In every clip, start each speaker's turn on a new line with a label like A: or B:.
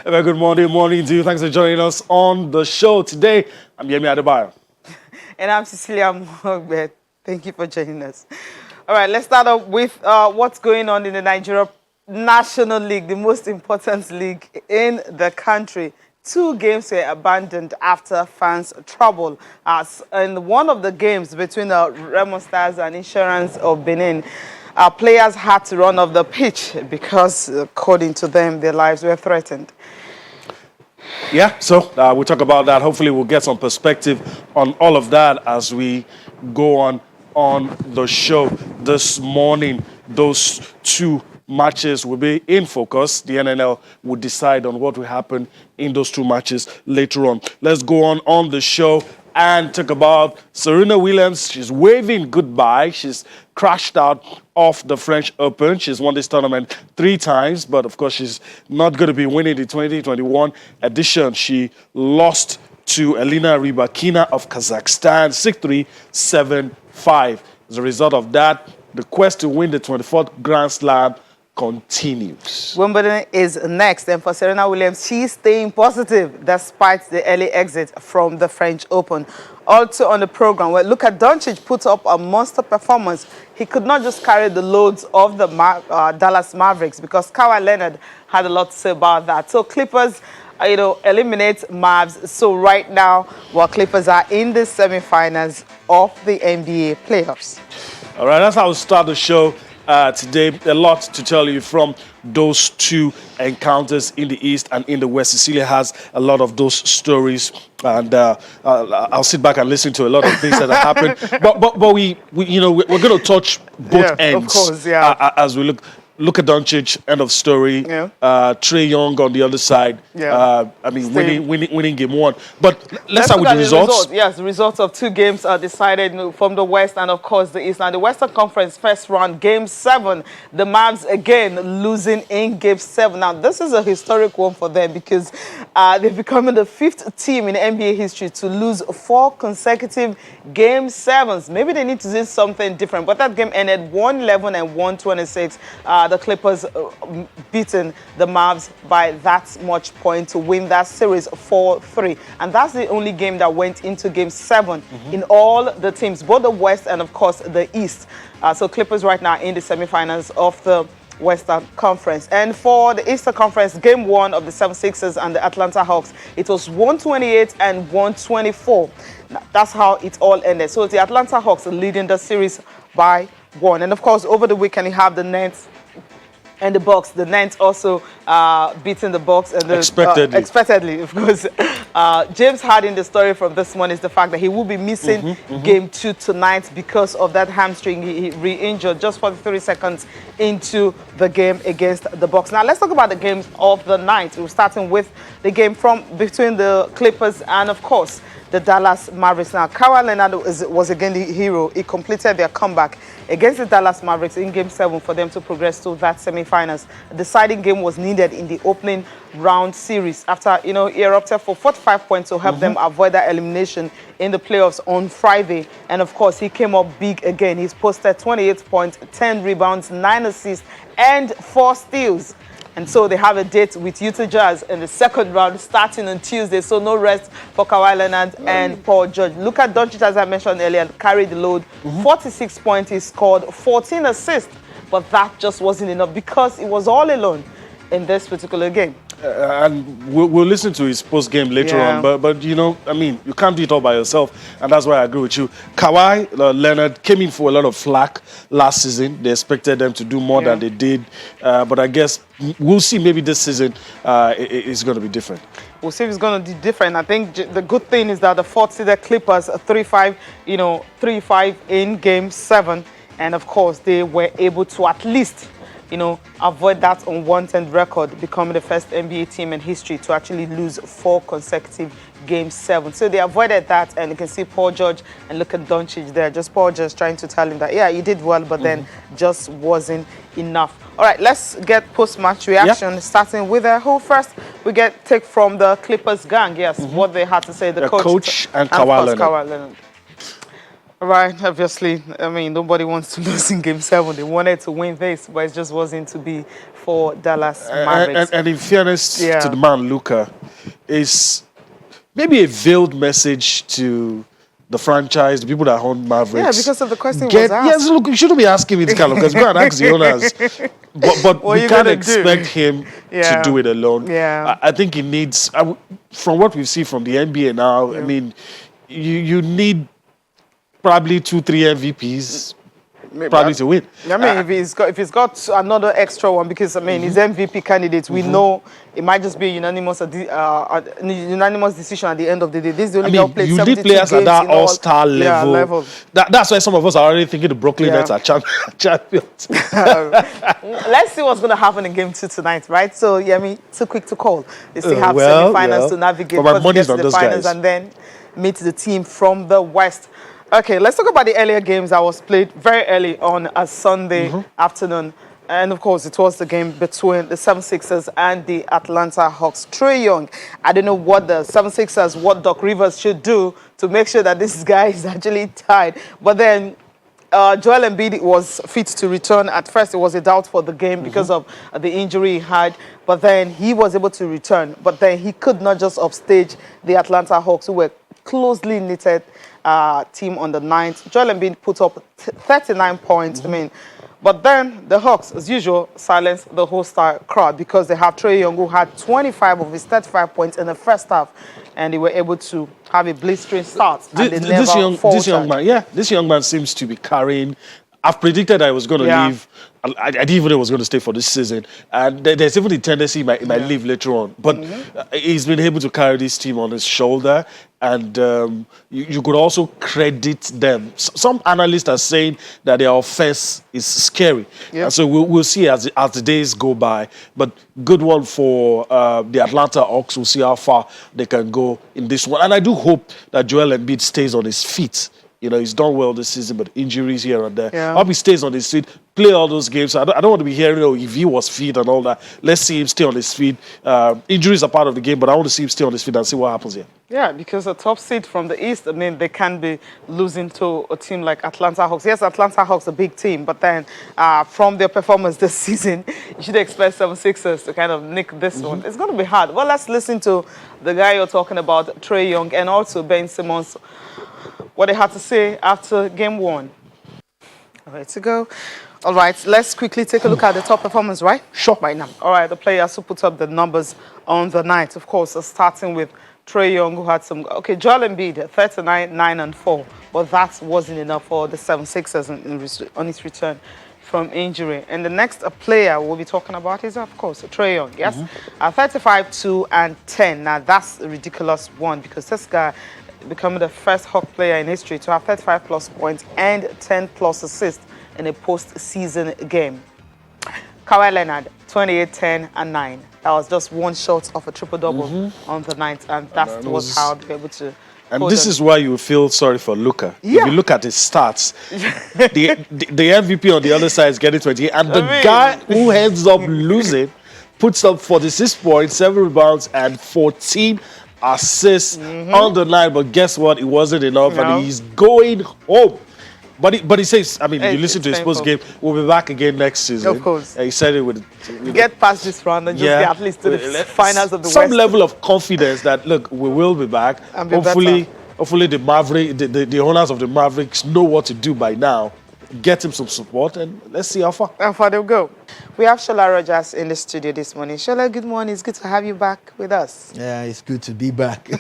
A: Very good morning to you. Thanks for joining us on the show today. I'm Yemi Adebayo.
B: And I'm Cecilia Mogbe. Thank you for joining us. All right, let's start off with what's going on in the Nigeria National League, the most important league in the country. 2 games were abandoned after fans' trouble. In one of the games between the Remo Stars and Insurance of Benin, players had to run off the pitch because, according to them, their lives were threatened.
A: Yeah, so we'll talk about that. Hopefully we'll get some perspective on all of that as we go on the show this morning. Those 2 matches will be in focus. The NNL will decide on what will happen in those 2 matches later on. Let's go on the show and talk about Serena Williams. She's waving goodbye. She's crashed out of the French Open. She's won this tournament 3 times, but of course she's not going to be winning the 2021 edition. She lost to Elena Rybakina of Kazakhstan 6-3, 7-5. As a result of that, the quest to win the 24th Grand Slam continues.
B: Wimbledon is next, and for Serena Williams, she's staying positive despite the early exit from the French Open. Also on the program, well, Luka Doncic put up a monster performance. He could not just carry the loads of the Dallas Mavericks because Kawhi Leonard had a lot to say about that. So Clippers, eliminate Mavs. So right now, Clippers are in the semifinals of the NBA playoffs.
A: All right, that's how we start the show. Today, a lot to tell you from those 2 encounters in the East and in the West. Cecilia has a lot of those stories, and I'll sit back and listen to a lot of things that have happened. But we're going to touch both ends,
B: of course, yeah.
A: As we look at Doncic, end of story.
B: Yeah.
A: Trae Young on the other side.
B: Yeah.
A: Winning game 1. But let's start with the results.
B: Yes, the results of 2 games are decided from the West and, of course, the East. Now, the Western Conference first round, Game 7, the Mavs again losing in Game 7. Now, this is a historic one for them because they're becoming the 5th team in NBA history to lose 4 consecutive Game 7s. Maybe they need to do something different. But that game ended 111 and 126. The Clippers beaten the Mavs by that much point to win that series 4-3. And that's the only game that went into Game 7 in all the teams, both the West and, of course, the East. So Clippers right now in the semifinals of the Western Conference. And for the Eastern Conference, Game 1 of the 76ers and the Atlanta Hawks, it was 128 and 124. That's how it all ended. So the Atlanta Hawks leading the series by 1. And, of course, over the weekend, you have the Nets and the Bucks. The Nets also beating the Bucks. And expectedly, of course. James Harden, the story from this one is the fact that he will be missing Game 2 tonight because of that hamstring. He re-injured just 43 seconds into the game against the Bucks. Now, let's talk about the games of the night. We're starting with the game between the Clippers and, of course, the Dallas Mavericks. Now, Kawhi Leonard was again the hero. He completed their comeback against the Dallas Mavericks in Game 7 for them to progress to that semifinals. A deciding game was needed in the opening round series after, he erupted for 45 points to help them avoid that elimination in the playoffs on Friday. And, of course, he came up big again. He's posted 28 points, 10 rebounds, 9 assists, and 4 steals. And so they have a date with Utah Jazz in the second round starting on Tuesday. So no rest for Kawhi Leonard and Paul George. Luka Doncic, as I mentioned earlier, carried the load. 46 points, he scored 14 assists. But that just wasn't enough because he was all alone in this particular game.
A: And we'll listen to his post-game later on. But you can't do it all by yourself. And that's why I agree with you. Kawhi Leonard came in for a lot of flack last season. They expected them to do more than they did. But I guess we'll see maybe this season it's going to be different.
B: We'll see if it's going to be different. I think the good thing is that the 4th-seeded Clippers 3-5 in Game 7. And, of course, they were able to at least avoid that unwanted record, becoming the first NBA team in history to actually lose 4 consecutive Game 7. So they avoided that, and you can see Paul George and look at Doncic there. Just Paul George trying to tell him that, yeah, you did well, but then just wasn't enough. All right, let's get post-match reaction, starting with who first? We take from the Clippers gang, what they had to say. The coach
A: and Kawhi Leonard.
B: Right, obviously. I mean, nobody wants to lose in Game 7. They wanted to win this, but it just wasn't to be for Dallas Mavericks.
A: And in fairness to
B: Yeah.
A: the man, Luca, is maybe a veiled message to the franchise, the people that own
B: Yeah,
A: Mavericks.
B: because of the question was
A: Yes,
B: asked.
A: look, you shouldn't be asking me this kind of because go and ask the owners. But
B: What are
A: we
B: you
A: can't
B: gonna do?
A: expect him to
B: Yeah.
A: do it alone.
B: Yeah.
A: I think he needs, from what we see from the NBA now, I mean, you need probably 2, 3 MVPs probably to win.
B: I mean, if he's got another extra one, because I mean, his MVP candidates, we know it might just be a unanimous decision at the end of the day. This is the
A: I
B: only guy who
A: mean,
B: played
A: you
B: 72
A: need players at
B: games
A: that
B: in all.
A: all-star
B: Yeah,
A: level. That's why some of us are already thinking the Brooklyn
B: Yeah.
A: Nets are champions.
B: Let's see what's going to happen in Game 2 tonight, right? So, yeah, I mean, too quick to call. They still have semi-finals to navigate,
A: But my
B: first
A: money's
B: get to
A: on
B: the
A: those
B: finals,
A: guys.
B: and then meet the team from the West. Okay, let's talk about the earlier games that was played very early on a Sunday afternoon. And of course, it was the game between the 76ers and the Atlanta Hawks. Trae Young, I don't know what the 76ers, what Doc Rivers should do to make sure that this guy is actually tied. But then Joel Embiid was fit to return. At first, it was a doubt for the game because of the injury he had. But then he was able to return. But then he could not just upstage the Atlanta Hawks, who were closely knitted team on the 9th. Joel Embiid put up 39 points. I mean, but then the Hawks, as usual, silenced the hostile crowd because they have Trae Young, who had 25 of his 35 points in the first half, and they were able to have a blistering start. And
A: This young man, this young man seems to be carrying. I've predicted I was going to leave. I didn't even know he was going to stay for this season. And there's even the tendency he might leave later on. But he's been able to carry this team on his shoulder. And you could also credit them. Some analysts are saying that their offense is scary. And so we'll see as the days go by. But good one for the Atlanta Hawks. We'll see how far they can go in this one. And I do hope that Joel Embiid stays on his feet. You know, he's done well this season, but injuries here and there. I hope he stays on his feet, play all those games. I don't want to be hearing, if he was fit and all that. Let's see him stay on his feet. Injuries are part of the game, but I want to see him stay on his feet and see what happens here.
B: Yeah, because a top seed from the East, I mean, they can be losing to a team like Atlanta Hawks. Yes, Atlanta Hawks a big team, but then from their performance this season, you should expect 76ers to kind of nick this one. It's going to be hard. Well, let's listen to the guy you're talking about, Trae Young, and also Ben Simmons, what they had to say after Game 1. All right, to go. All right, let's quickly take a look at the top performance, right?
A: Sure.
B: Right now. All right, the players who put up the numbers on the night, of course, starting with Trae Young, who had some... Okay, Joel Embiid, 39, 9, and 4. But that wasn't enough for the 76ers on his return from injury. And the next player we'll be talking about is, of course, Trae Young, yes? 35, 2, and 10. Now, that's a ridiculous one because this guy becoming the first Hawk player in history to have 35-plus points and 10-plus assists in a postseason game. Kawhi Leonard, 28, 10, and 9. That was just one shot of a triple-double on the night, and that was how they were able to...
A: And this is why you feel sorry for Luka.
B: Yeah.
A: If you look at his stats, the MVP on the other side is getting 28, and the guy who ends up losing puts up 46 points, 7 rebounds, and 14 assists on the night. But guess what? It wasn't enough, and he's going home. But he says, I mean, you listen to his post game, we'll be back again next season.
B: Of course.
A: He said it with
B: get past this round and just get at least to the finals of the West.
A: Some level of confidence that, look, we will be back.
B: And
A: hopefully the the owners of the Mavericks know what to do by now. Get him some support, and let's see how far.
B: How far they'll go. We have Shola Rogers in the studio this morning. Shola, good morning. It's good to have you back with us.
C: Yeah, it's good to be back. You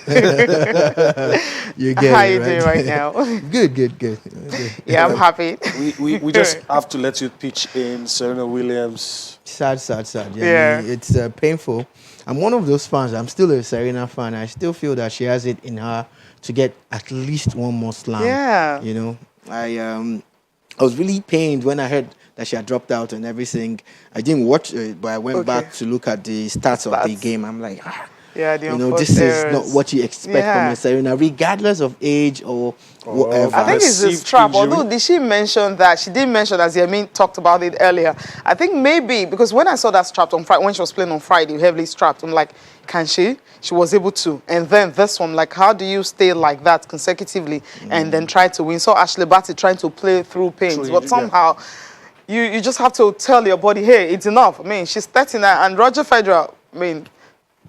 C: get
B: How
C: it,
B: you doing right now?
C: Good.
B: Yeah, I'm happy.
A: We just have to let you pitch in Serena Williams.
C: Sad. Yeah. I mean, it's painful. I'm one of those fans. I'm still a Serena fan. I still feel that she has it in her to get at least one more slam.
B: Yeah.
C: You know, I was really pained when I heard that she had dropped out and everything. I didn't watch it, but I went back to look at the stats of the game. I'm like,
B: Yeah, the
C: You know,
B: enforced
C: this is not
B: errors.
C: what you expect from a
B: Yeah.
C: Serena, regardless of age or
A: Or
B: I
C: whatever.
B: think it's the
A: perceived
B: strap.
A: injury.
B: Although did she mention that? She did mention, as Yamin talked about it earlier. I think maybe because when I saw that strapped on Friday, when she was playing on Friday, heavily strapped, I'm like, can she? She was able to. And then this one, like, how do you stay like that consecutively and then try to win? So Ashley Barty trying to play through pains,
A: Through
B: but
A: injury, yeah.
B: somehow you just have to tell your body, hey, it's enough. I mean, she's 39, and Roger Federer, I mean,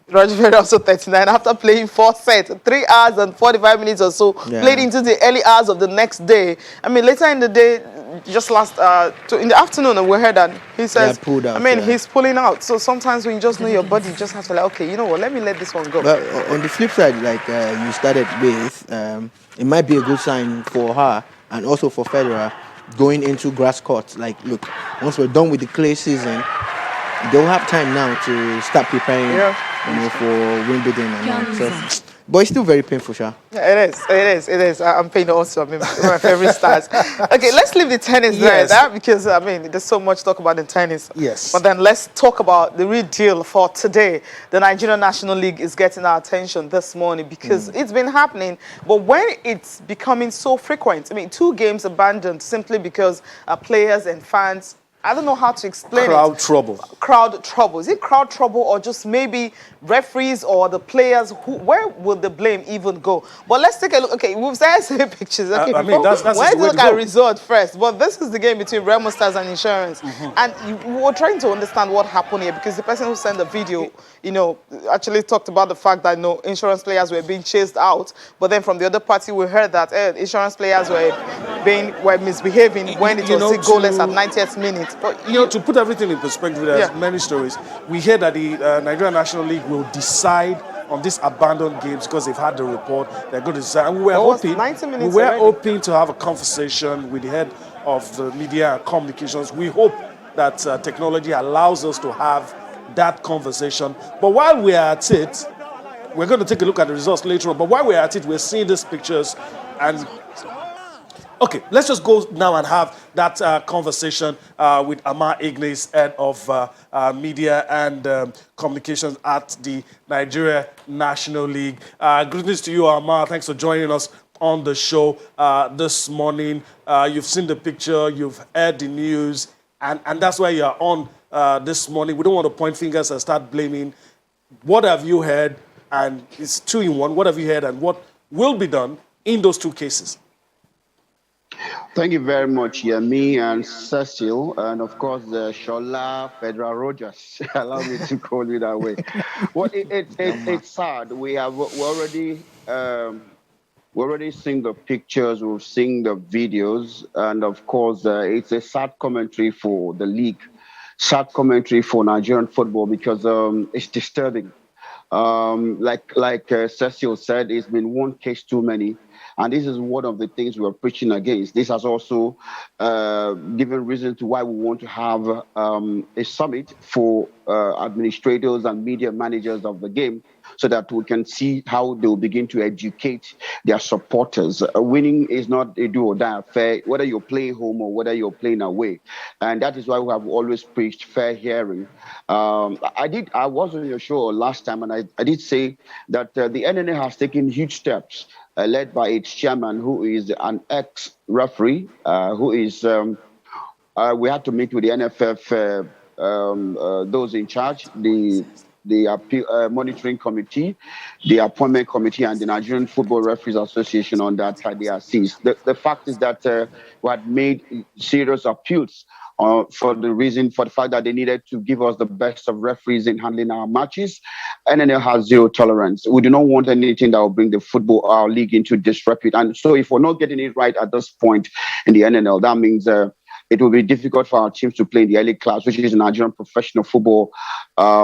B: Roger Federer also 39 after playing 4 sets, 3 hours and 45 minutes or so, played
C: Yeah.
B: into the early hours of the next day. I mean, later in the day, just last, in the afternoon, we heard that he
C: Yeah,
B: says,
C: pulled
B: I
C: out.
B: mean,
C: Yeah.
B: he's pulling out. So sometimes when you just know your body, you just have to like, okay, you know what, let me let this one go.
C: Well, on the flip side, like you started with, it might be a good sign for her and also for Federer going into grass courts. Like, look, once we're done with the clay season, they'll have time now to start preparing,
B: Yeah.
C: you know, for Wimbledon and all. So, but it's still very painful, Sha.
B: Yeah, it is. It is. It is. I'm paying also. I mean, one of my favorite stars. Okay, let's leave the tennis there,
A: Yes.
B: because I mean, there's so much talk about in tennis.
A: Yes.
B: But then let's talk about the real deal for today. The Nigerian National League is getting our attention this morning because it's been happening. But when it's becoming so frequent, I mean, 2 games abandoned simply because players and fans. I don't know how to explain
A: Crowd
B: it.
A: trouble.
B: Crowd trouble. Is it crowd trouble or just maybe referees or the players? Where will the blame even go? But let's take a look. Okay, we've started seeing pictures. Okay,
A: I mean, that's
B: let's
A: the way
B: look
A: to
B: at
A: go.
B: result first. But this is the game between Remo Stars and Insurance. And we were trying to understand what happened here because the person who sent the video, actually talked about the fact that no insurance players were being chased out. But then from the other party, we heard that insurance players were misbehaving when it
A: You
B: was
A: know,
B: still goalless at
A: to
B: 90th minute. But
A: to put everything in perspective, there's
B: yeah.
A: many stories. We hear that the Nigerian National League will decide on these abandoned games because they've had the report. They're going to decide. And we were
B: But it was
A: hoping,
B: 90
A: we
B: minutes
A: were
B: already.
A: hoping to have a conversation with the head of the media and communications. We hope that technology allows us to have that conversation. But while we are at it, we're going to take a look at the results later on. But while we're at it, we're seeing these pictures and okay, let's just go now and have that conversation with Amar Ignis, head of media and communications at the Nigeria National League. Greetings to you, Amar. Thanks for joining us on the show this morning. You've seen the picture, you've heard the news, and that's why you're on this morning. We don't want to point fingers and start blaming. What have you heard? And it's 2 in 1. What have you heard and what will be done in those 2 cases?
D: Thank you very much, me and Cecil, and of course, Shola Federal Rogers. Allow me to call you that way. Well, it's sad. We already seen the pictures, we've seen the videos, and of course, it's a sad commentary for the league, sad commentary for Nigerian football because it's disturbing. Like Cecil said, it's been one case too many. And this is one of the things we're preaching against. This has also given reason to why we want to have a summit for administrators and media managers of the game so that we can see how they will begin to educate their supporters. Winning is not a do or die affair, whether you're playing home or whether you're playing away. And that is why we have always preached fair hearing. I was on your show last time, and I did say that the NNA has taken huge steps, led by its chairman, who is an ex-referee, who is. We had to meet with the NFF, those in charge, the appeal, monitoring committee, the appointment committee, and the Nigerian Football Referees Association on that they are seized. The fact is that we had made serious appeals for the fact that they needed to give us the best of referees in handling our matches. NNL has zero tolerance. We do not want anything that will bring the football our league into disrepute. And so, if we're not getting it right at this point in the NNL, that means it will be difficult for our teams to play in the elite class, which is the Nigerian Professional Football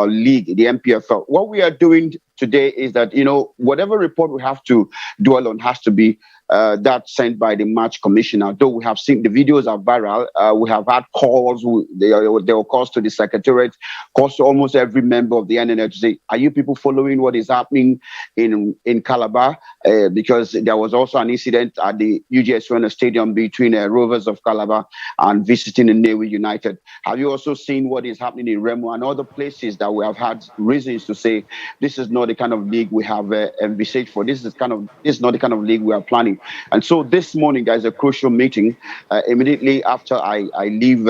D: League, the NPFL. What we are doing today is that, whatever report we have to dwell on has to be that sent by the match commissioner. Though we have seen the videos are viral, we have had calls. There were calls to the secretariat, calls to almost every member of the NNL to say, "Are you people following what is happening in Calabar?" Because there was also an incident at the UGS Stadium between Rovers of Calabar and visiting Nnewi United. Have you also seen what is happening in Remo and other places that we have had reasons to say this is not the kind of league we have envisaged for? This is not the kind of league we are planning. And so this morning, guys, a crucial meeting. Immediately after I leave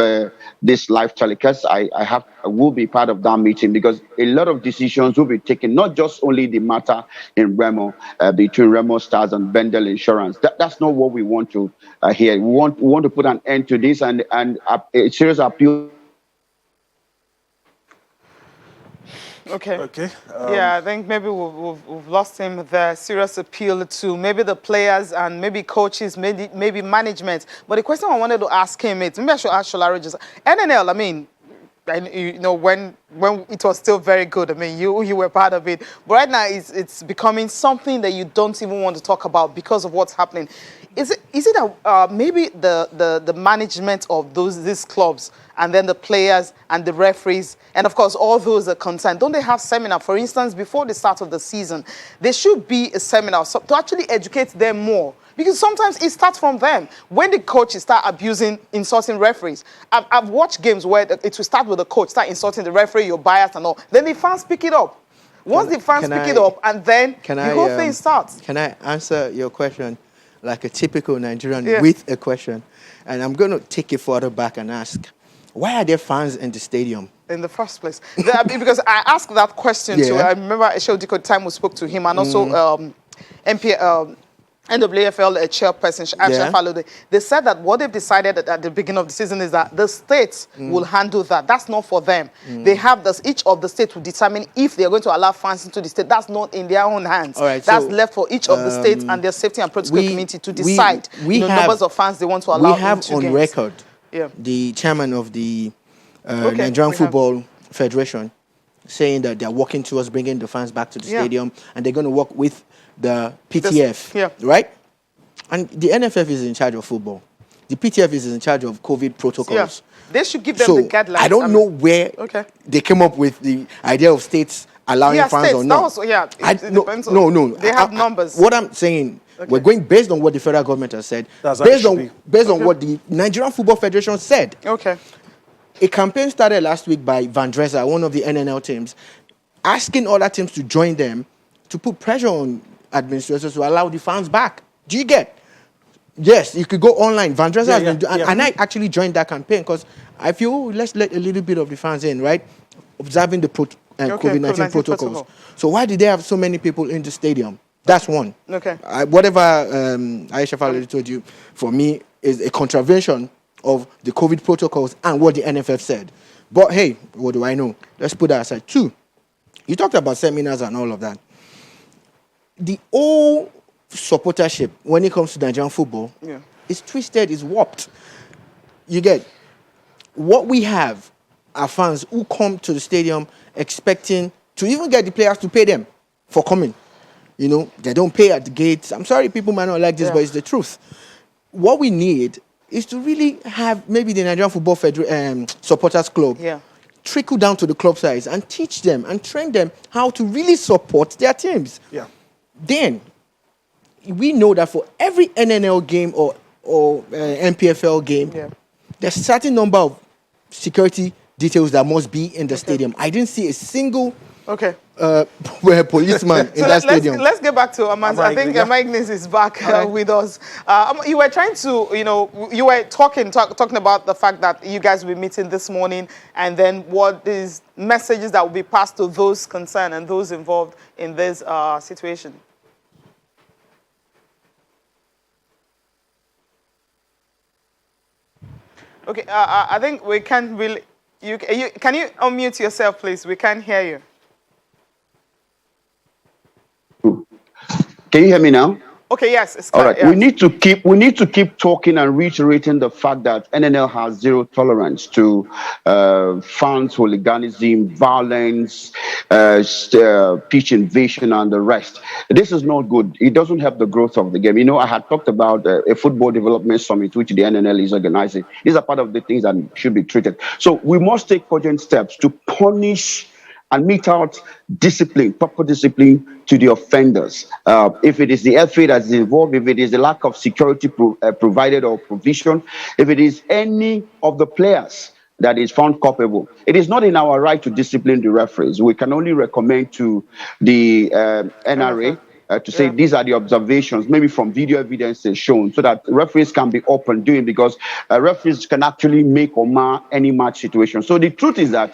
D: this live telecast, I will be part of that meeting because a lot of decisions will be taken, not just only the matter in Remo between Remo Stars and Bendel Insurance. That's not what we want to hear. We want to put an end to this and a serious appeal.
B: Okay.
A: Okay.
B: Yeah, I think maybe we've lost him there. Serious appeal to maybe the players and maybe coaches, maybe management. But the question I wanted to ask him is, maybe I should ask Sholari just, NNL, I mean, and you know, when it was still very good, I mean, you were part of it. But right now, it's becoming something that you don't even want to talk about because of what's happening. Is it that maybe the management of these clubs and then the players and the referees and of course all those are concerned, don't they have seminar? For instance, before the start of the season, there should be a seminar to actually educate them more. Because sometimes it starts from them. When the coaches start abusing, insulting referees, I've watched games where it will start with the coach, start insulting the referee, you're biased and all. Then the fans pick it up. Once the fans pick it up, and then the whole thing starts.
C: Can I answer your question like a typical Nigerian with a question? And I'm going to take it further back and ask, why are there fans in the stadium?
B: In the first place. Because I asked that question too. I remember Eshel Diko time we spoke to him and also NWFL chairperson, Aisha Falode. They said that what they've decided at the beginning of the season is that the states will handle that. That's not for them. They have this, each of the states will determine if they're going to allow fans into the state. That's not in their own hands.
C: All right,
B: that's
C: so,
B: left for each of the states and their safety and protocol committee to decide the numbers of fans they want to allow.
C: We have
B: into
C: on
B: games.
C: record the chairman of the Nigerian Football Federation saying that they're working towards bringing the fans back to the stadium and they're going to work with the PTF, right? And the NFF is in charge of football. The PTF is in charge of COVID protocols.
B: They should give them the guidelines.
C: I don't know where they came up with the idea of states allowing fans or not.
B: It depends on, they have numbers.
C: What I'm saying, we're going based on what the federal government has said, based on what the Nigerian Football Federation said. A campaign started last week by Van Dresser, one of the NNL teams, asking other teams to join them to put pressure on administrators to allow the fans back. Do you get? Yes, you could go online. Van Dresser has been doing, and I actually joined that campaign because I feel let's let a little bit of the fans in, right? Observing the COVID-19 protocols. So why did they have so many people in the stadium? That's one. Whatever Aisha Falode told you, for me, is a contravention of the COVID protocols and what the NFF said. But hey, what do I know? Let's put that aside. Two, you talked about seminars and all of that. The whole supportership when it comes to Nigerian football is twisted, is warped. You get what we have are fans who come to the stadium expecting to even get the players to pay them for coming. You know, they don't pay at the gates. I'm sorry, people might not like this, but it's the truth. What we need is to really have maybe the Nigerian Football Supporters Club trickle down to the club size and teach them and train them how to really support their teams. Then we know that for every NNL game or NPFL game, there's a certain number of security details that must be in the stadium. I didn't see a single policeman in that stadium.
B: Let's get back to Amaz. I think Mike Nis is back with us. You were trying to, you were talking about the fact that you guys will be meeting this morning and then what is messages that will be passed to those concerned and those involved in this situation. Okay, I think we can't really. Can you unmute yourself, please? We can't hear you.
D: Can you hear me now?
B: Okay, yes, it's
D: All
B: clear.
D: right,
B: Yes.
D: we need to keep talking and reiterating the fact that NNL has zero tolerance to fans, hooliganism, violence, pitch invasion, and the rest. This is not good. It doesn't help the growth of the game. You know, I had talked about a football development summit which the NNL is organizing. These are part of the things that should be treated. So we must take cogent steps to punish and mete out discipline, proper discipline to the offenders. If it is the FA that is involved, if it is the lack of security provided or provision, if it is any of the players that is found culpable, it is not in our right to discipline the referees. We can only recommend to the NRA to say these are the observations, maybe from video evidence is shown, so that referees can be open doing, because referees can actually make or mar any match situation. So the truth is that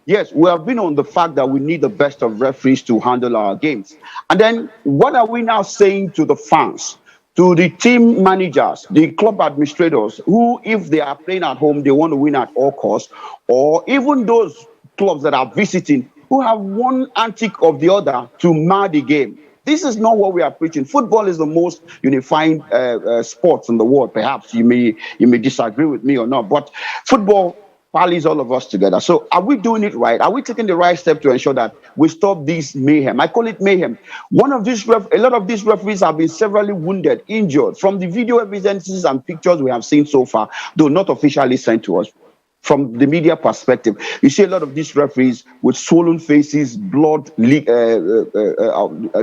D: yes, we have been on the fact that we need the best of referees to handle our games. And then what are we now saying to the fans, to the team managers, the club administrators, who, if they are playing at home, they want to win at all costs, or even those clubs that are visiting who have one antic of the other to mar the game? This is not what we are preaching. Football is the most unifying sport in the world. Perhaps you may disagree with me or not, but football rallies all of us together. So are we doing it right? Are we taking the right step to ensure that we stop this mayhem? I call it mayhem. A lot of these referees have been severely wounded, injured, from the video evidences and pictures we have seen so far, though not officially sent to us. From the media perspective, you see a lot of these referees with swollen faces, blood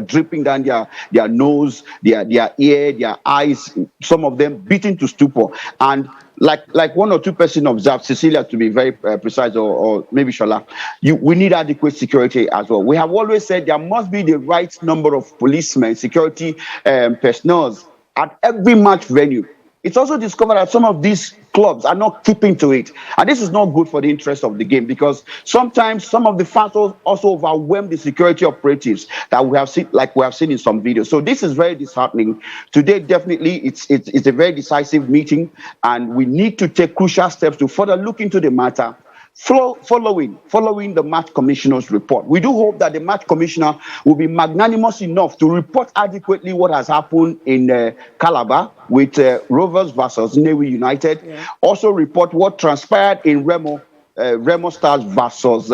D: dripping down their nose, their ear, their eyes, some of them beaten to stupor. And like one or two persons observed, Cecilia to be very precise, or maybe Shola, we need adequate security as well. We have always said there must be the right number of policemen, security personnel at every match venue. It's also discovered that some of these clubs are not keeping to it. And this is not good for the interest of the game, because sometimes some of the fans also overwhelm the security operatives that we have seen, like we have seen in some videos. So this is very disheartening. Today, definitely, it's a very decisive meeting, and we need to take crucial steps to further look into the matter. Following the match commissioner's report, we do hope that the match commissioner will be magnanimous enough to report adequately what has happened in Calabar with Rovers versus Navy United. Also report what transpired in Remo Stars versus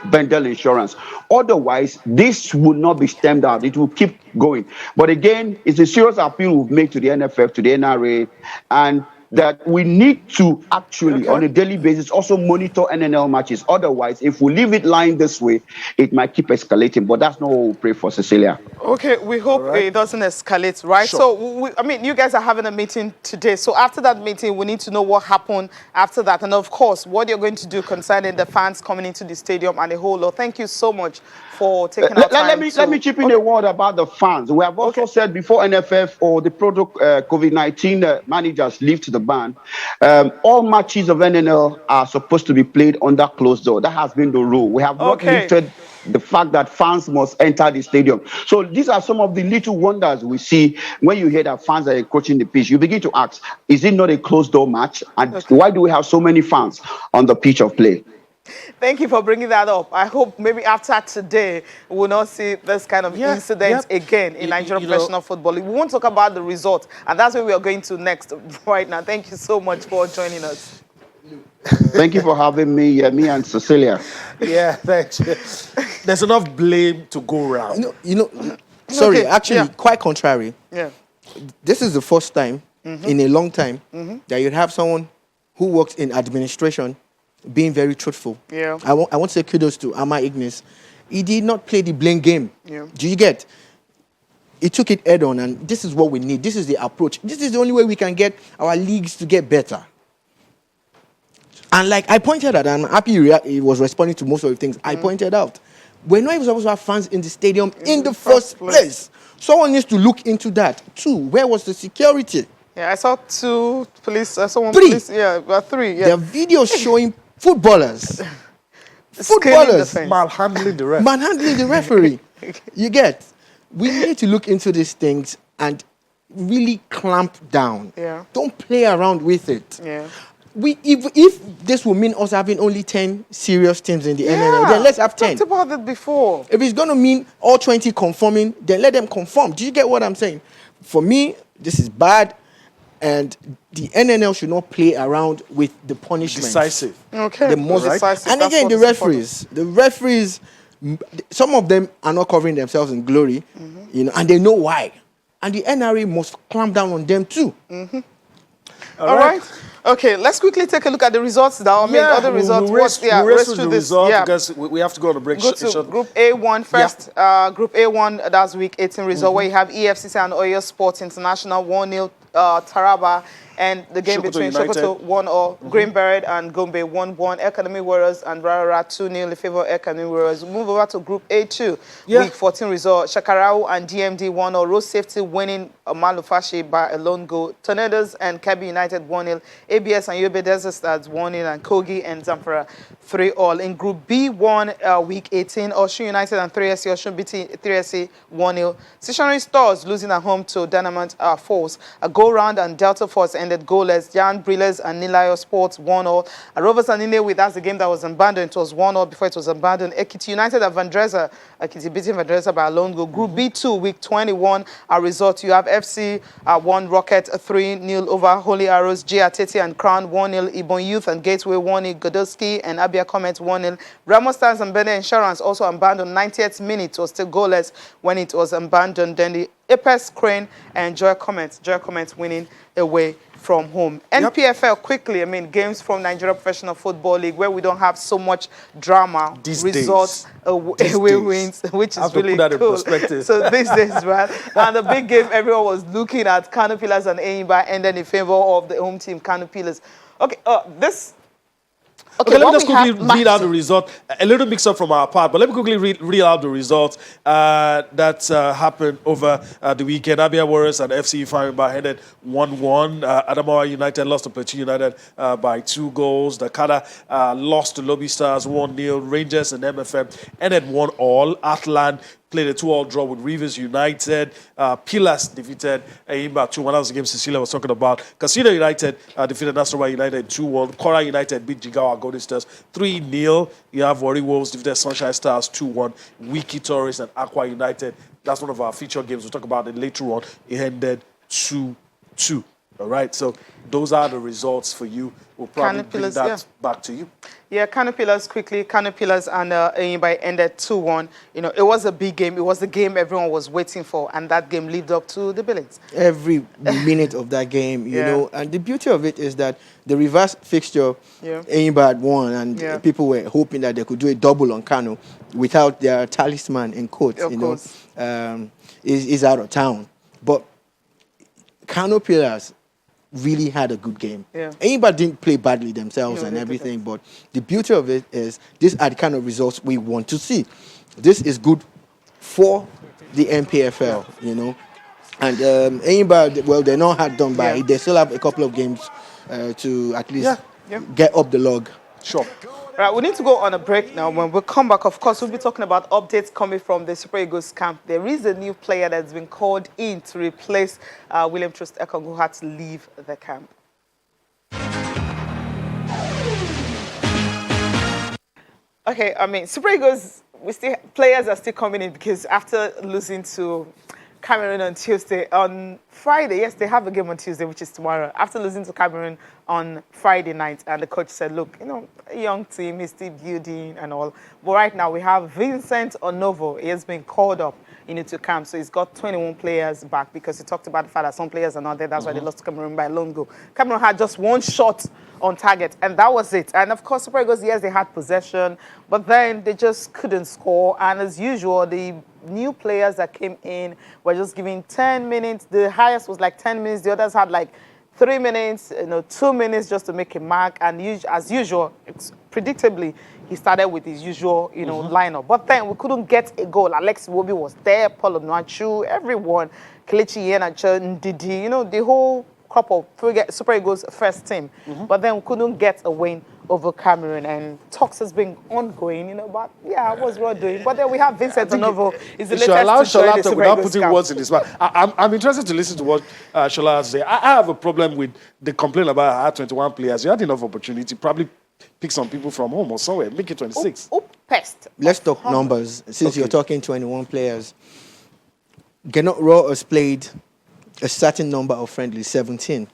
D: Bendel Insurance. Otherwise, this will not be stemmed out. It will keep going. But again, it's a serious appeal we've made to the NFF, to the NRA, and that we need to actually, on a daily basis, also monitor NNL matches. Otherwise, if we leave it lying this way, it might keep escalating. But that's not what we pray for, Cecilia.
B: Okay, we hope it doesn't escalate, right?
A: Sure.
B: So, I mean, you guys are having a meeting today. So after that meeting, we need to know what happened after that. And, of course, what you're going to do concerning the fans coming into the stadium and a whole lot. Thank you so much for taking our time.
D: Let me chip in a word about the fans. We have also said before NFF or the COVID-19 managers lift the ban, all matches of NNL are supposed to be played under closed door. That has been the rule. We have not lifted the fact that fans must enter the stadium. So these are some of the little wonders we see when you hear that fans are encroaching the pitch. You begin to ask, is it not a closed door match? And why do we have so many fans on the pitch of play?
B: Thank you for bringing that up. I hope maybe after today, we will not see this kind of incident again in Nigerian professional football. We won't talk about the result, and that's where we are going to next right now. Thank you so much for joining us.
D: Thank you for having me, me and Cecilia.
A: Yeah, thanks. There's enough blame to go around.
C: Sorry, actually, quite contrary.
B: Yeah.
C: This is the first time in a long time that you'd have someone who works in administration being very truthful.
B: Yeah.
C: I want to say kudos to Ama Ignis. He did not play the blame game.
B: Yeah.
C: Do you get? He took it head on, and this is what we need. This is the approach. This is the only way we can get our leagues to get better. And like I pointed out, and I'm happy he was responding to most of the things I pointed out. We're not even supposed to have fans in the stadium in the first place. Someone needs to look into that. 2, where was the security?
B: Yeah, I saw 2 police. I saw 1
C: 3.
B: police. Yeah, about 3. Yeah.
C: There are videos showing footballers
A: Manhandling the ref.
C: manhandling the referee. You get? We need to look into these things and really clamp down.
B: Yeah.
C: Don't play around with it.
B: Yeah.
C: if this will mean us having only 10 serious teams in the NNL, then let's have 10.
B: Talked about it before.
C: If it's going to mean all 20 conforming, then let them conform. Do you get what I'm saying? For me, this is bad, and the NNL should not play around with the punishment.
A: Decisive.
B: Okay.
C: The most
B: decisive.
C: And
B: That's
C: again,
B: what
C: the referees, some of them are not covering themselves in glory, and they know why. And the NRA must clamp down on them too.
B: All right. Okay, let's quickly take a look at the results now. I mean, other results.
A: We'll race through the results
B: Yeah.
A: because we have to go on a break.
B: Go to Group A1 first. Group A1, that's week 18 result, where you have EFCC and Oyo Sports International 1-0 Taraba, and the game
A: Sokoto
B: between
A: United.
B: Sokoto 1-0, Green Beret and Gombe 1-1, Academy Warriors and Rara 2-0 in favor of Academy Warriors. Move over to Group A2, week 14 result, Shakarau and DMD 1-0, Road Safety winning Malufashi by a lone goal, Tornadoes and Kabi United 1-0, ABS and Yobe Desert Stars 1-0, and Kogi and Zamfara 3-all. In Group B1, week 18, Osun United and 3SC, Osun beating 3SC 1-0. Stationary Stars losing at home to Dynamite Force. A go-round and Delta Force ended goalless. Jan Brilles and Nilayo Sports 1-0. Rovers and Inewi, that's the game that was abandoned. It was 1-0 before it was abandoned. Ekiti United and Vandreza, Ekiti beating Vandreza by a lone goal. Group B2, week 21, a result. You have FC 1 Rocket 3-0 over Holy Arrows. G Ateti and Crown 1-0. Ibon Youth and Gateway 1-0. Godowski and Abia Comet 1-0. Ramos Stars and Bene Insurance also abandoned. 90th minute was still goalless when it was abandoned. Then the Apex Crane and Joy Comet winning away from home. NPFL, quickly, I mean, games from Nigeria Professional Football League where we don't have so much drama, results, away wins, which is really cool. So these days, right? And the big game everyone was looking at, Kano Pillars and Enyimba, ended in favor of the home team, Kano Pillars. Okay,
A: Okay, let me just quickly read out the result. A little mix up from our part, but let me quickly read out the results that happened over the weekend. Abia Warriors and FC Ifeanyi headed 1-1. Adamawa United lost to Plateau United by 2 goals. Dakada lost to Lobby Stars 1-0. Rangers and MFM ended 1-1. Atland played a 2-2 draw with Rivers United. Pillars defeated Enyimba 2-1. That was the game Cecilia was talking about. Casino United defeated Nasarawa United 2-1. Kora United beat Jigawa Golden Stars 3-0. You have Warri Wolves defeated Sunshine Stars 2-1. Wiki Tourists and Aqua United. That's one of our feature games. We'll talk about it later on. It ended 2-2. All right, so those are the results for you. We'll probably bring that back to you.
B: Yeah, Kano Pillars quickly. Kano Pillars and Enyimba ended 2-1. You know, it was a big game. It was the game everyone was waiting for, and that game lived up to the billings.
C: Every minute of that game, you know. And the beauty of it is that the reverse fixture, Enyimba had won, and people were hoping that they could do a double on Kano without their talisman in quotes, is out of town. But Kano Pillars really had a good game. Enyimba didn't play badly themselves and everything, but the beauty of it is these are the kind of results we want to see. This is good for the NPFL, you know. And Enyimba, well, they're not hard done by. They still have a couple of games to at least get up the log.
A: Sure.
B: Right, we need to go on a break now. When we come back, of course, we'll be talking about updates coming from the Super Eagles camp. There is a new player that's been called in to replace William Troost Ekong, who had to leave the camp. Okay, I mean, Super Eagles, players are still coming in because after losing to Cameroon on Tuesday, on Friday, yes, they have a game on Tuesday, which is tomorrow. After losing to Cameroon on Friday night, and the coach said, look, you know, a young team is still building and all. But right now, we have Vincent Onovo. He has been called up into camp, so he's got 21 players back because he talked about the fact that some players are not there. That's why they lost to Cameroon by a lone goal. Cameroon had just one shot on target, and that was it. And of course, Super Eagles, yes, they had possession, but then they just couldn't score. And as usual, the new players that came in were just giving 10 minutes. The highest was like 10 minutes. The others had like 3 minutes, 2 minutes just to make a mark. And as usual, predictably, he started with his usual, lineup. But then we couldn't get a goal. Alex Iwobi was there, Paul Onuachu, everyone, Kelechi Iheanacho, Ndidi, the whole crop of Super Eagles first team. But then we couldn't get a win over Cameroon, and talks has been ongoing, but what's Raw doing? But then we have Vincent Onovo, is the
A: should
B: latest
A: allow
B: to join
A: Shola
B: the
A: to,
B: Super
A: without
B: Eagles
A: putting
B: camp.
A: words in his mouth. I'm interested to listen to what Shola has to say. I have a problem with the complaint about her 21 players. You had enough opportunity. Probably pick some people from home or somewhere. Make it 26.
B: Pest.
C: Let's talk numbers. Since you're talking 21 players, Gernot Raw has played a certain number of friendlies, 17.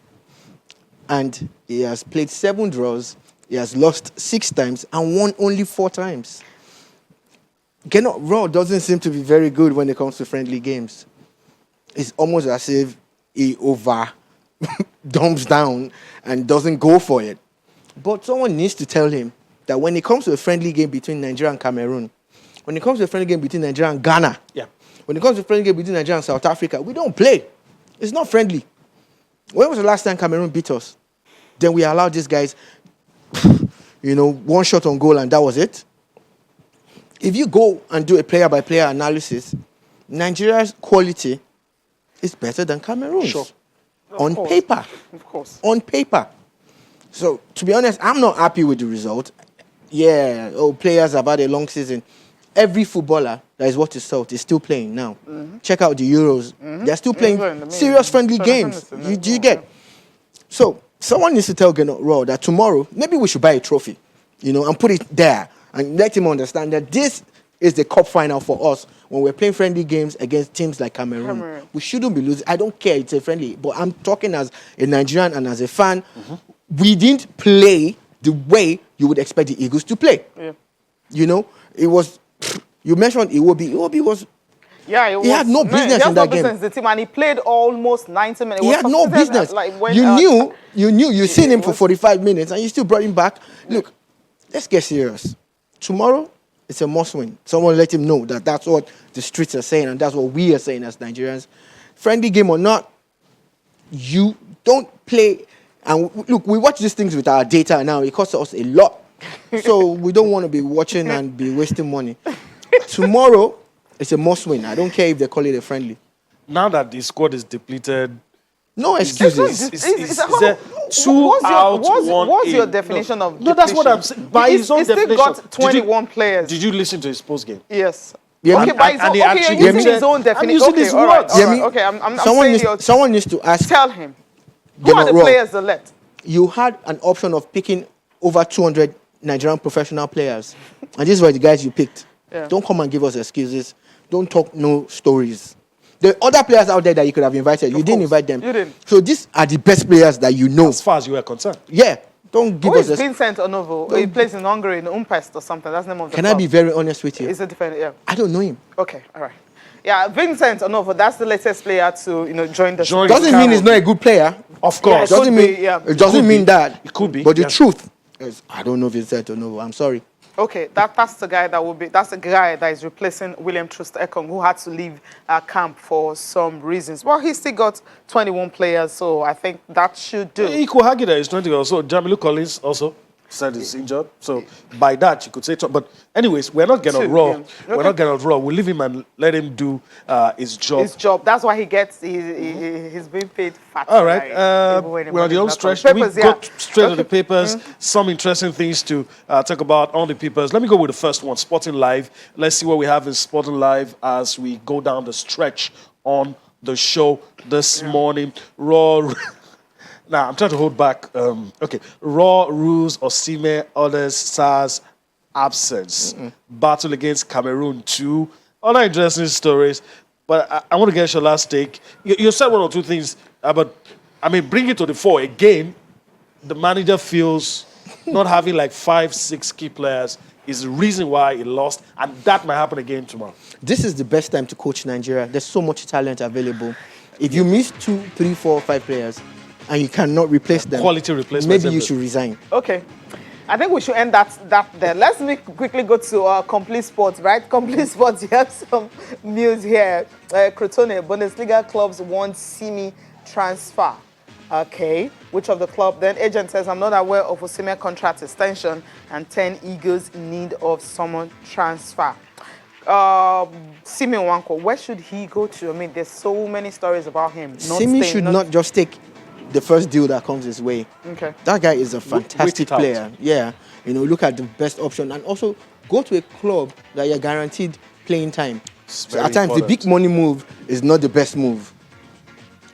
C: And he has played 7 draws. He has lost 6 times and won only 4 times. Gernot Raw doesn't seem to be very good when it comes to friendly games. It's almost as if he dumps down and doesn't go for it. But someone needs to tell him that when it comes to a friendly game between Nigeria and Cameroon, when it comes to a friendly game between Nigeria and Ghana, when it comes to a friendly game between Nigeria and South Africa, we don't play. It's not friendly. When was the last time Cameroon beat us? Then we allowed these guys, one shot on goal and that was it. If you go and do a player-by-player analysis, Nigeria's quality is better than Cameroon's.
B: Sure.
C: On paper.
B: Of course.
C: On paper. So, to be honest, I'm not happy with the result. Players have had a long season. Every footballer that is what is salt is still playing now. Check out the Euros. They're still playing serious friendly games. Do you get? So, someone needs to tell Gernot Raw that tomorrow, maybe we should buy a trophy, and put it there and let him understand that this is the cup final for us when we're playing friendly games against teams like Cameroon. We shouldn't be losing. I don't care, it's a friendly, but I'm talking as a Nigerian and as a fan. We didn't play the way you would expect the Eagles to play. Yeah. It was, you mentioned Iwobi. Iwobi was, he had no business in that game.
B: The team, and he played almost 90 minutes.
C: He had no business. You seen him for 45 minutes and you still brought him back. Look, let's get serious. Tomorrow, it's a must win. Someone let him know that that's what the streets are saying and that's what we are saying as Nigerians. Friendly game or not, you don't play. And look, we watch these things with our data now. It costs us a lot. So we don't want to be watching and be wasting money. Tomorrow, it's a must win. I don't care if they call it a friendly.
A: Now that the squad is depleted,
C: no excuses.
A: Is there 2 out, 1
B: What's
A: in?
B: your definition of
A: No, that's what I'm saying. By his own definition.
B: He still got 21 players.
A: Did you listen to his post game?
B: Yes.
C: Yeah,
B: okay, you're using his own definition.
A: I'm using his words.
B: Okay, I'm saying
C: someone needs to ask.
B: Tell him. Who are the players that left?
C: You had an option of picking over 200 Nigerian professional players. And these were the guys you picked. Yeah. Don't come and give us excuses. Don't talk no stories. There are other players out there that you could have invited. You didn't invite them.
B: You didn't.
C: So these are the best players that you know.
A: As far as you are concerned.
C: Yeah. Don't give us...
B: Vincent Onovo? He plays in Hungary, in Umpest or something. That's the name of the club.
C: Can I be very honest with you?
B: He's a defender, yeah.
C: I don't know him.
B: Okay, all right. Yeah, Vincent Onovo, that's the latest player to join the...
C: Doesn't mean he's not a good player.
A: Of course.
C: Yeah, it doesn't mean that.
A: It could be.
C: But the truth is, I don't know Vincent Onovo. I'm sorry.
B: Okay, that's the guy that's the guy that is replacing William Troost-Ekong, who had to leave camp for some reasons. Well, he still got 21 players, so I think that should do.
A: Equal Hagida is 20 also. Jamilu Collins also said he's injured. So by that, you could say... But anyways, we're not getting raw. Yeah. Okay. We're not getting raw. We'll leave him and let him do his job.
B: His job. That's why he gets... He's being paid fat.
A: All right. We're on the home stretch. We go straight to the papers. Some interesting things to talk about on the papers. Let me go with the first one, Sporting Live. Let's see what we have in Sporting Live as we go down the stretch on the show this morning. Raw... Now, I'm trying to hold back. Raw rules Osimhen, others, SARS, absence. Battle against Cameroon, 2. Other interesting stories. But I want to get your last take. You said 1 or 2 things, but, bring it to the fore. Again, the manager feels not having like 5, 6 key players is the reason why he lost, and that might happen again tomorrow.
C: This is the best time to coach Nigeria. There's so much talent available. If you miss 2, 3, 4, 5 players, and you cannot replace them,
A: quality replacement.
C: Maybe you should resign.
B: Okay. I think we should end that there. Let's quickly go to Complete Sports, right? Complete Sports, you have some news here. Crotone, Bundesliga clubs want Simi transfer. Okay. Which of the club? Then agent says, I'm not aware of Osimhen contract extension and 10 Eagles in need of someone transfer. Simi Nwankwo, where should he go to? There's so many stories about him.
C: Simi should not just take the first deal that comes his way.
B: Okay.
C: That guy is a fantastic
A: it out.
C: player. Yeah, you know, look at the best option, and also go to a club that you're guaranteed playing time. So
A: very
C: at times, the
A: important.
C: big money move is not the best move.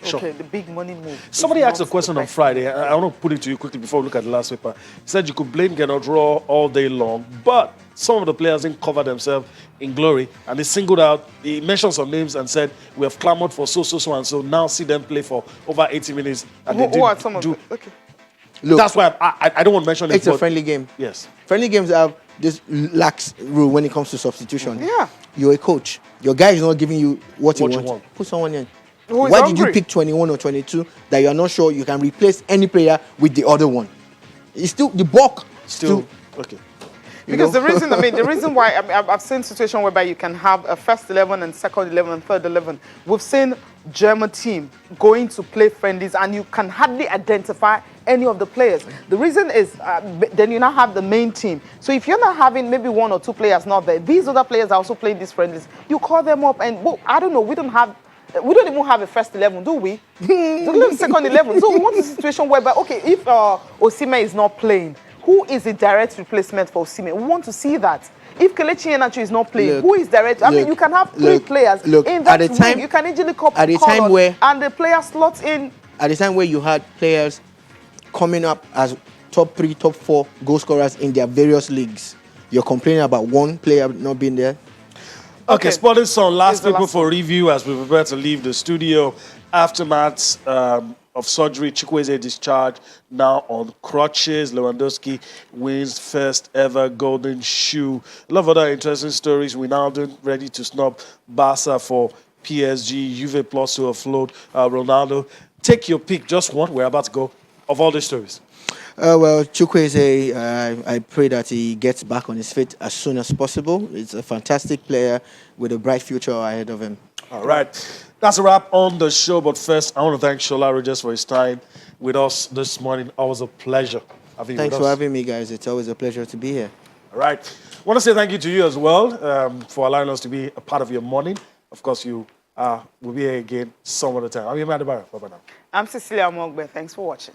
A: Sure.
B: Okay, the big money move.
A: Somebody
B: is
A: asked a
B: not
A: question
B: the
A: on
B: best
A: Friday. I want to put it to you quickly before we look at the last paper. He said you could blame Gennaro Raw all day long, but some of the players didn't cover themselves in glory, and they singled out, he mentioned some names and said, we have clamored for so, and so. Now see them play for over 80 minutes. And they
B: Who are
A: didn't
B: some of
A: do.
B: them? Okay.
C: Look,
A: That's why I don't want to mention it.
C: it's a
A: but
C: friendly game.
A: Yes.
C: Friendly games have this lax rule when it comes to substitution.
B: Yeah.
C: You're a coach. Your guy is not giving you what you
A: What you
C: want.
A: want.
C: Put someone in.
B: Who is
C: Why did you
B: hungry?
C: pick 21 or 22 that you are not sure you can replace any player with the other one? It's still the bulk.
A: Still, okay.
C: You
B: Because
C: know?
B: the reason why I've seen situations whereby you can have a first 11 and second 11 and third 11. We've seen German team going to play friendlies and you can hardly identify any of the players. The reason is then you now have the main team. So if you're not having maybe one or two players not there, these other players are also playing these friendlies. You call them up and well, I don't know. We don't even have a first 11, do we? We have second 11. So we want a situation whereby okay, if Osimhen is not playing, who is the direct replacement for Osimhen? We want to see that. If Kelechi Iheanacho is not playing,
C: Look,
B: who is direct? I mean, you can have three players in that
C: at the
B: wing.
C: time-
B: You can easily
C: at the time where-
B: and the player slots in.
C: At the time where you had players coming up as top 3, top 4 goal scorers in their various leagues, you're complaining about one player not being there.
A: Okay, Sporting Sun, last
B: This is the
A: paper
B: last
A: for review as we prepare to leave the studio. Aftermath of surgery, Chukwueze discharged, now on crutches. Lewandowski wins first ever golden shoe. A lot of other interesting stories. Ronaldo ready to snub Barca for PSG, Juve plus to offload Ronaldo. Take your pick, just one, we're about to go, of all these stories.
C: Well, Chukwueze, I pray that he gets back on his feet as soon as possible. He's a fantastic player with a bright future ahead of him.
A: All right. That's a wrap on the show. But first, I want to thank Shola Rogers for his time with us this morning. Always a pleasure having you
C: Thanks
A: with
C: for
A: us.
C: having me, guys. It's always a pleasure to be here.
A: All right. I want to say thank you to you as well for allowing us to be a part of your morning. Of course, you will be here again some other time. I'm Yemi Adebayo. Bye-bye now.
B: I'm Cecilia Mogbe. Thanks for watching.